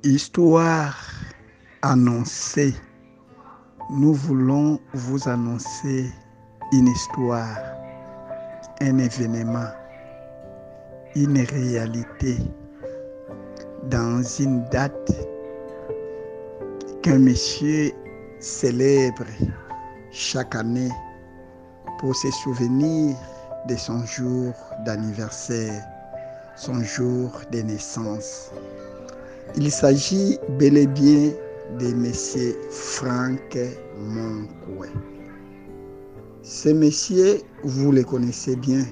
Histoire annoncée. Nous voulons vous annoncer une histoire, un événement, une réalité dans une date qu'un monsieur célèbre chaque année pour se souvenir de son jour d'anniversaire, son jour de naissance. Il s'agit bel et bien de M. Frank Monkwe. Ce monsieur, vous le connaissez bien.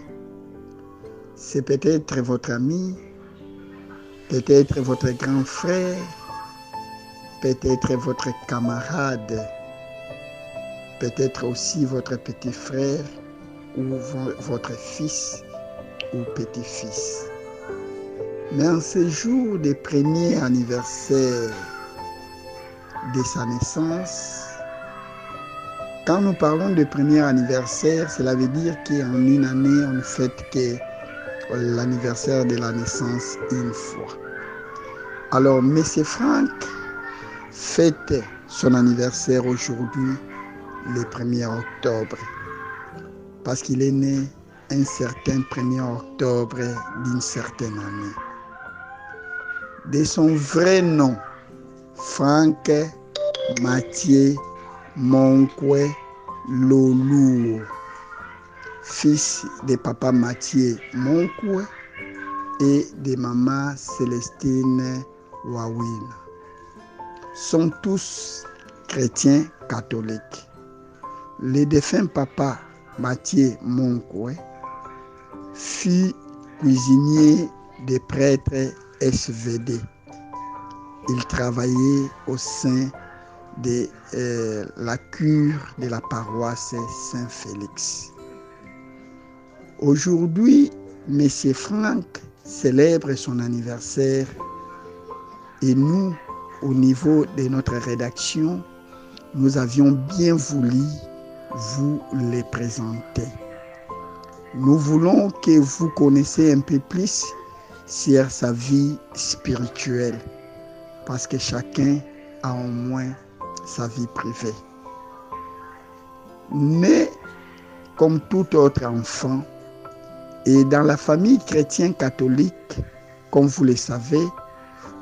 C'est peut-être votre ami, peut-être votre grand frère, peut-être votre camarade, peut-être aussi votre petit frère ou votre fils ou petit-fils. Mais en ce jour de premier anniversaire de sa naissance, quand nous parlons de premier anniversaire, cela veut dire qu'en une année, on ne fête que l'anniversaire de la naissance une fois. Alors, M. Frank fête son anniversaire aujourd'hui, le 1er octobre, parce qu'il est né un certain 1er octobre d'une certaine année. De son vrai nom, Frank Mathieu Monkwe Lolour, fils de papa Mathieu Monkwe et de maman Célestine Wawina, sont tous chrétiens catholiques. Le défunt papa Mathieu Monkwe fut cuisinier des prêtres SVD. Il travaillait au sein de la cure de la paroisse Saint-Félix. Aujourd'hui, M. Frank célèbre son anniversaire et nous, au niveau de notre rédaction, nous avions bien voulu vous les présenter. Nous voulons que vous connaissiez un peu plus sur sa vie spirituelle, parce que chacun a au moins sa vie privée. Né comme tout autre enfant, et dans la famille chrétienne catholique, comme vous le savez,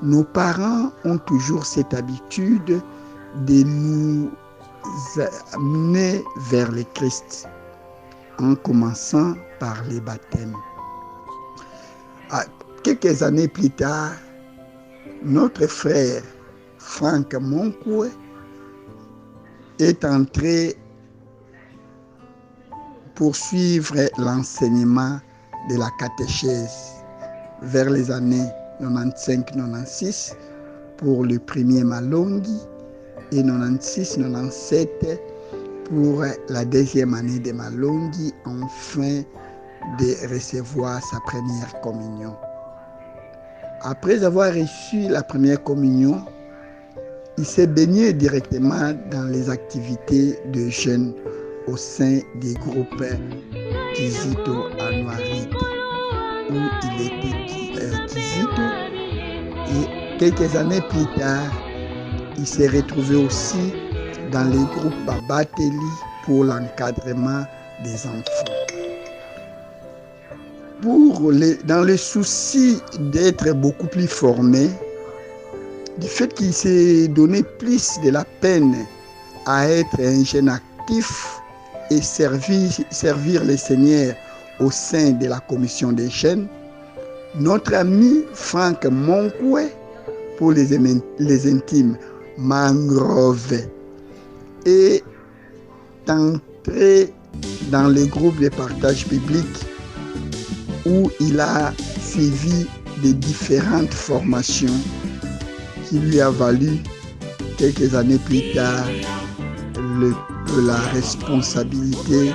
nos parents ont toujours cette habitude de nous amener vers le Christ, en commençant par les baptêmes. Quelques années plus tard, notre frère Frank Monkwe est entré pour suivre l'enseignement de la catéchèse vers les années 95-96 pour le premier Malongi et 96-97 pour la deuxième année de Malongi, afin de recevoir sa première communion. Après avoir reçu la première communion, il s'est baigné directement dans les activités de jeûne au sein des groupes Kizito Anuarit, où il était Kizito. Et quelques années plus tard, il s'est retrouvé aussi dans les groupes Babateli pour l'encadrement des enfants. Dans le souci d'être beaucoup plus formé, du fait qu'il s'est donné plus de la peine à être un jeune actif et servir le Seigneur au sein de la commission des jeunes, notre ami Frank Monkwe, pour les intimes, Mangrove, est entré dans le groupe de partage biblique où il a suivi de différentes formations qui lui a valu quelques années plus tard la responsabilité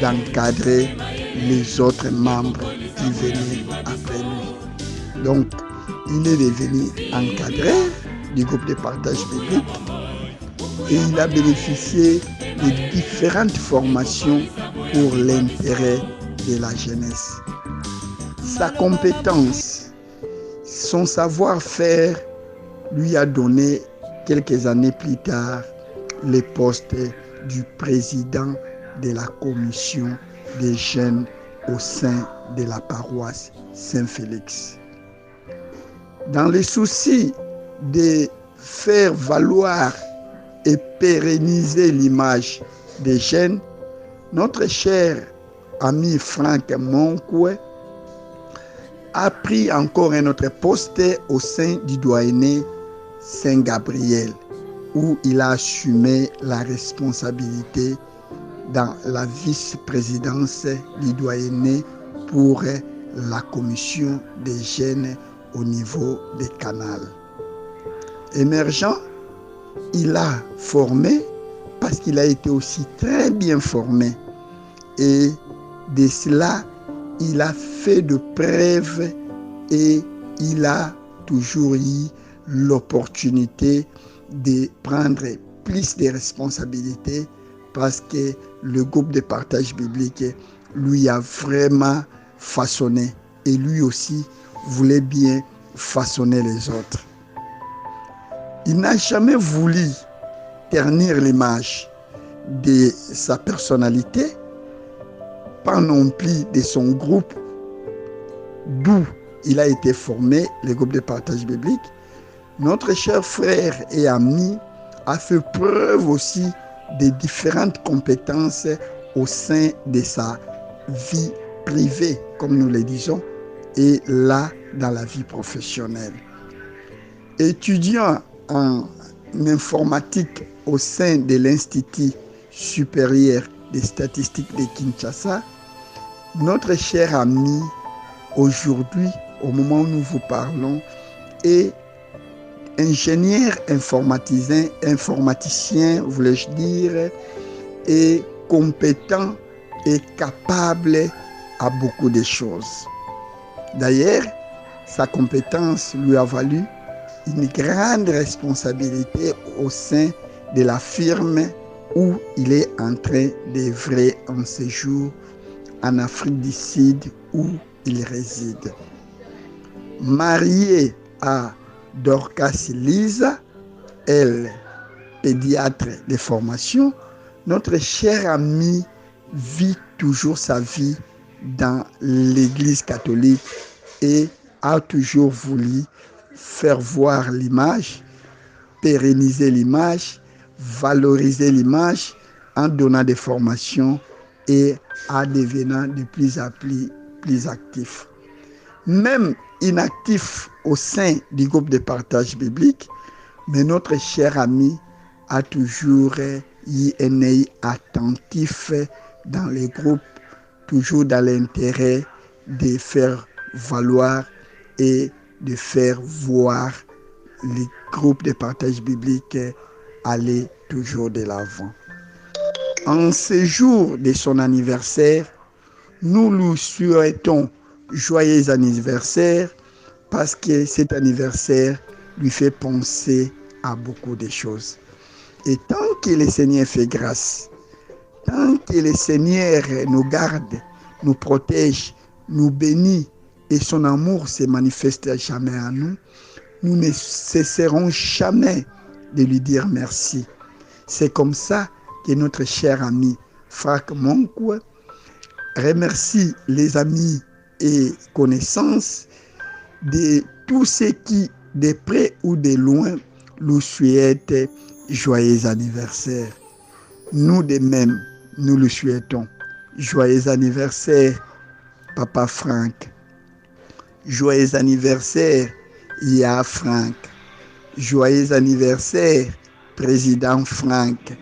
d'encadrer les autres membres qui venaient après lui. Donc, il est devenu encadreur du groupe de partage biblique et il a bénéficié de différentes formations pour l'intérêt de la jeunesse. Sa compétence, son savoir-faire lui a donné quelques années plus tard le poste du président de la commission des jeunes au sein de la paroisse Saint-Félix. Dans le souci de faire valoir et pérenniser l'image des jeunes, notre cher ami Franck Monkwe a pris encore un autre poste au sein du doyenné Saint-Gabriel, où il a assumé la responsabilité dans la vice-présidence du doyenné pour la commission des jeunes au niveau des canals. Émergent, il a formé parce qu'il a été aussi très bien formé. Et de cela, il a fait de preuves et il a toujours eu l'opportunité de prendre plus de responsabilités parce que le groupe de partage biblique lui a vraiment façonné et lui aussi voulait bien façonner les autres. Il n'a jamais voulu ternir l'image de sa personnalité, pas non plus de son groupe d'où il a été formé, le groupe de partage biblique. Notre cher frère et ami a fait preuve aussi de différentes compétences au sein de sa vie privée, comme nous le disons, et là, dans la vie professionnelle. Étudiant en informatique au sein de l'Institut supérieur des statistiques de Kinshasa, notre cher ami, aujourd'hui, au moment où nous vous parlons, est ingénieur informaticien, voulais-je dire, et compétent et capable à beaucoup de choses. D'ailleurs, sa compétence lui a valu une grande responsabilité au sein de la firme où il est en train d'œuvrer en séjour en Afrique du Sud où il réside. Marié à Dorcas Lisa, elle, pédiatre de formation, notre cher ami vit toujours sa vie dans l'Église catholique et a toujours voulu faire voir l'image, pérenniser l'image, valoriser l'image en donnant des formations et en devenant de plus en plus actif. Même inactif au sein du groupe de partage biblique, mais notre cher ami a toujours eu un œil attentif dans les groupes, toujours dans l'intérêt de faire valoir et de faire voir les groupes de partage biblique aller toujours de l'avant. En ce jour de son anniversaire, nous lui souhaitons joyeux anniversaire parce que cet anniversaire lui fait penser à beaucoup de choses. Et tant que le Seigneur fait grâce, tant que le Seigneur nous garde, nous protège, nous bénit et son amour se manifeste jamais à nous, nous ne cesserons jamais de lui dire merci. C'est comme ça que notre cher ami Franck Monkwe remercie les amis et connaissances de tous ceux qui, de près ou de loin, nous souhaitent joyeux anniversaire. Nous de même, nous le souhaitons. Joyeux anniversaire, Papa Franck. Joyeux anniversaire, Ya Franck. Joyeux anniversaire, Président Franck.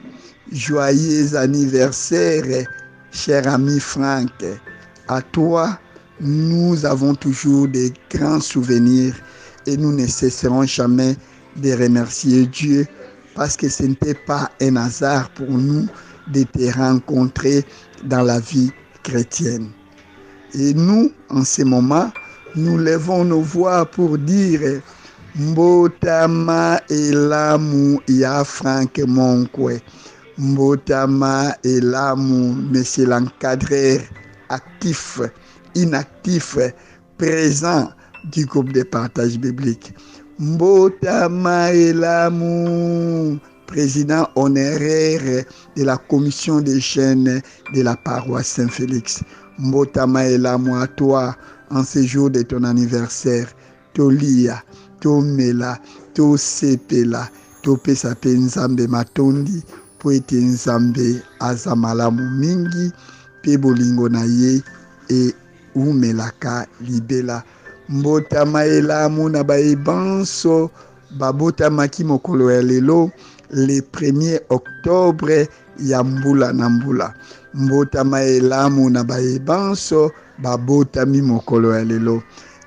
Joyeux anniversaire, cher ami Franck. À toi, nous avons toujours des grands souvenirs et nous ne cesserons jamais de remercier Dieu parce que ce n'était pas un hasard pour nous de te rencontrer dans la vie chrétienne. Et nous, en ce moment, nous levons nos voix pour dire Mbotama elamu ya Franck Monkwe. Mbotama elamu, monsieur l'encadreur actif, inactif, présent du groupe de partage biblique. Mbotama Elamu, président honoraire de la commission des jeunes de la paroisse Saint-Félix. Mbotama Elamu, à toi, en ce jour de ton anniversaire, tolia, tomela, tosepela, topesa pe nzambe matondi, po ete nzambe aza malamu mingi, pe bolingo na ye e umelaka libela. Mbotama Elamu na baebanso babotamaki mokolo ya lelo le 1er octobre ya mbula na mbula. Mbotama Elamu na baebanso babotami mokolo ya lelo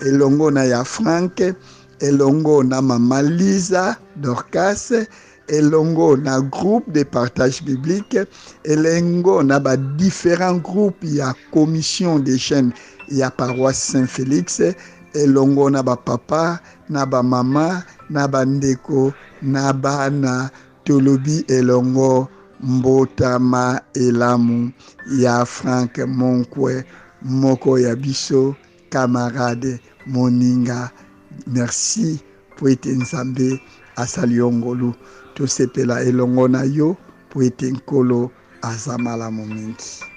elongo na ya Frank, elongo na mama Lisa Dorcas, elongo na groupe de partage biblique, elongo na ba différents groupes ya commission des jeunes ya paroisse Saint-Félix, elongo na ba papa, na ba mama, na ba ndeko, na bana tolobi elongo Mbotama Elamu ya Frank Monkwe moko ya biso camarade moninga. Merci po ete nzambe asali yo ngolu, tosepela elongo na yo po ete nkolo aza malamu mingi.